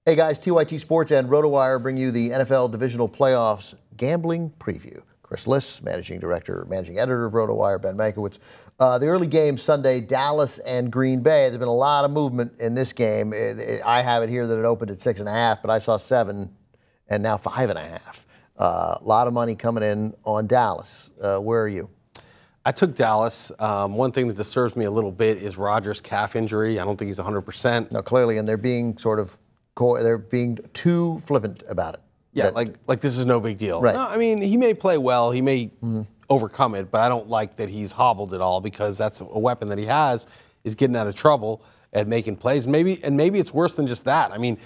Hey guys, TYT Sports and ROTOWIRE bring you the NFL Divisional Playoffs gambling preview. Chris Liss, managing editor of ROTOWIRE, Ben Mankiewicz. The early game Sunday, Dallas and Green Bay. There's been a lot of movement in this game. I have it here that it opened at 6.5, but I saw 7 and now 5.5. A lot of money coming in on Dallas. Where are you? I took Dallas. One thing that disturbs me a little bit is Rodgers' calf injury. I don't think he's 100%. No, clearly, and they're being they're being too flippant about it. Yeah, like this is no big deal. Right. No, I mean, he may play well, he may overcome it, but I don't like that he's hobbled at all because that's a weapon that he has is getting out of trouble and making plays. Maybe it's worse than just that. I mean,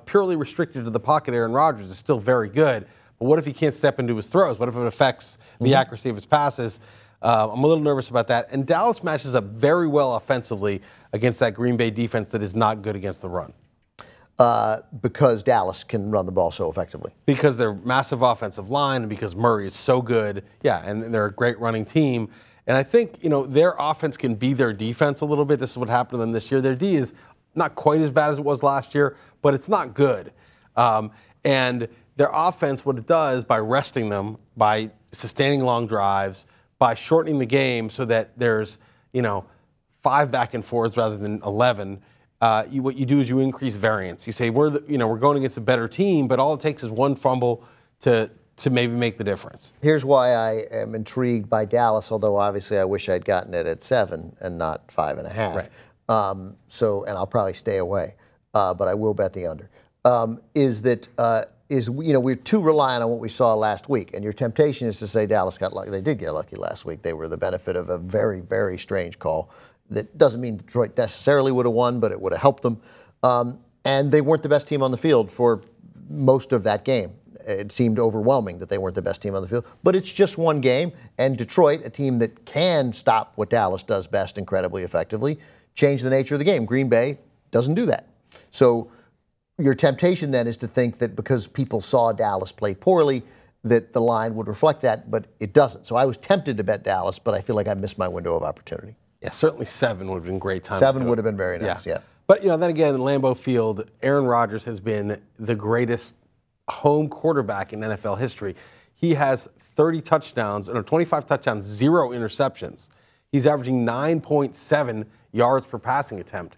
purely restricted to the pocket Aaron Rodgers is still very good, but what if he can't step into his throws? What if it affects the accuracy of his passes? I'm a little nervous about that. And Dallas matches up very well offensively against that Green Bay defense that is not good against the run. Because Dallas can run the ball so effectively. Because they're massive offensive line and because Murray is so good. Yeah, and they're a great running team. And I think, their offense can be their defense a little bit. This is what happened to them this year. Their D is not quite as bad as it was last year, but it's not good. And their offense, what it does by resting them, by sustaining long drives, by shortening the game so that there's, 5 back and forths rather than 11, what you do is you increase variance. You say we're going against a better team, but all it takes is one fumble to maybe make the difference. Here's why I am intrigued by Dallas, although obviously I wish I'd gotten it at 7 and not 5.5. Right. And I'll probably stay away, but I will bet the under. We're too reliant on what we saw last week, and your temptation is to say Dallas got lucky. They did get lucky last week. They were the benefit of a very, very strange call. That doesn't mean Detroit necessarily would have won, but it would have helped them. And they weren't the best team on the field for most of that game. It seemed overwhelming that they weren't the best team on the field. But it's just one game, and Detroit, a team that can stop what Dallas does best incredibly effectively, changed the nature of the game. Green Bay doesn't do that. So your temptation then is to think that because people saw Dallas play poorly, that the line would reflect that, but it doesn't. So I was tempted to bet Dallas, but I feel like I missed my window of opportunity. Yeah, certainly 7 would have been a great time. 7 would have been very nice, yeah. But, then again, Lambeau Field, Aaron Rodgers has been the greatest home quarterback in NFL history. He has 30 touchdowns, 25 touchdowns, 0 interceptions. He's averaging 9.7 yards per passing attempt.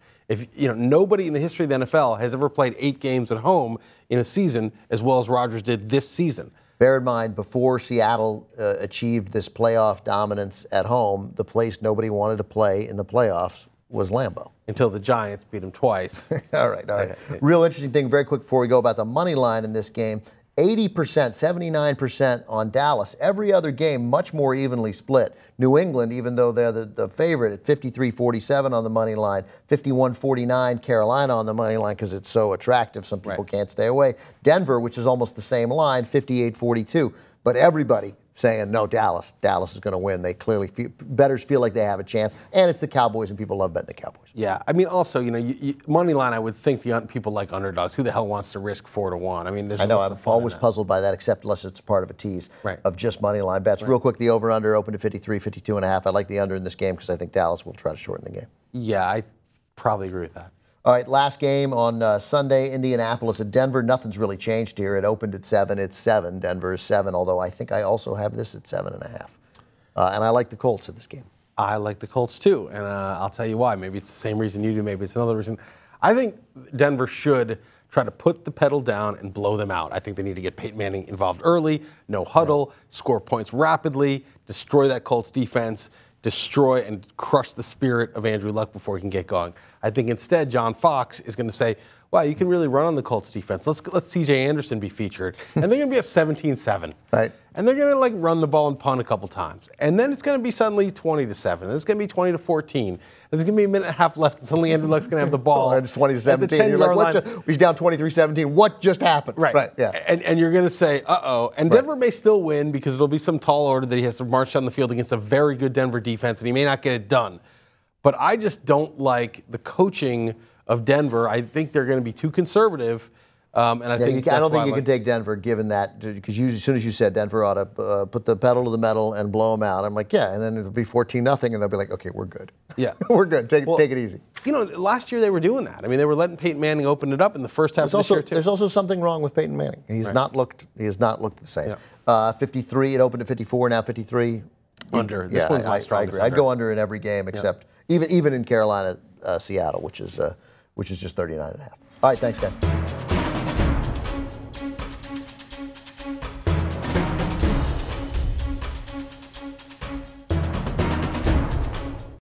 Nobody in the history of the NFL has ever played 8 games at home in a season as well as Rodgers did this season. Bear in mind, before Seattle achieved this playoff dominance at home, the place nobody wanted to play in the playoffs was Lambeau. Until the Giants beat them twice. All right. Real interesting thing, very quick before we go about the money line in this game. 80%, 79% on Dallas. Every other game, much more evenly split. New England, even though they're the favorite, at 53-47 on the money line. 51-49 Carolina on the money line because it's so attractive. Some people can't stay away. Denver, which is almost the same line, 58-42. But everybody saying, no, Dallas is going to win. They clearly bettors feel like they have a chance. And it's the Cowboys, and people love betting the Cowboys. Yeah, I mean, also, money line, I would think people like underdogs. Who the hell wants to risk 4-1? I mean, I know, I'm always puzzled by that, except unless it's part of a tease of just money line bets. Real quick, the over-under opened to 53, 52.5. I like the under in this game because I think Dallas will try to shorten the game. Yeah, I probably agree with that. All right, last game on Sunday, Indianapolis at Denver. Nothing's really changed here. It opened at 7. It's 7. Denver is 7, although I think I also have this at 7.5. And I like the Colts in this game. I like the Colts too, and I'll tell you why. Maybe it's the same reason you do. Maybe it's another reason. I think Denver should try to put the pedal down and blow them out. I think they need to get Peyton Manning involved early, no huddle, score points rapidly, destroy that Colts defense, destroy and crush the spirit of Andrew Luck before he can get going. I think instead John Fox is going to say, wow, you can really run on the Colts defense. Let's C.J. Anderson be featured. And they're going to be up 17-7. Right. And they're going to run the ball and punt a couple times. And then it's going to be suddenly 20-7. And it's going to be 20-14. And there's going to be a minute and a half left and suddenly Andrew Luck's going to have the ball. And it's 20-17. You're like, he's down 23-17. What just happened? Right. Yeah. And you're going to say, uh-oh. And Denver may still win because it'll be some tall order that he has to march down the field against a very good Denver defense, and he may not get it done. But I just don't like the coaching of Denver. I think they're going to be too conservative. And I think I don't think you can take Denver, given that, because as soon as you said Denver ought to put the pedal to the metal and blow them out, I'm like, yeah, and then it'll be 14-0, and they'll be like, okay, we're good. Yeah, we're good. Take it easy. You know, last year they were doing that. I mean, they were letting Peyton Manning open it up in the first half of this year too. There's also something wrong with Peyton Manning. He has not looked the same. Yeah. 53. It opened at 54. Now 53. Under. This one's my strongest. I'd go under in every game except even in Carolina, Seattle, which is just 39.5. All right, thanks, guys.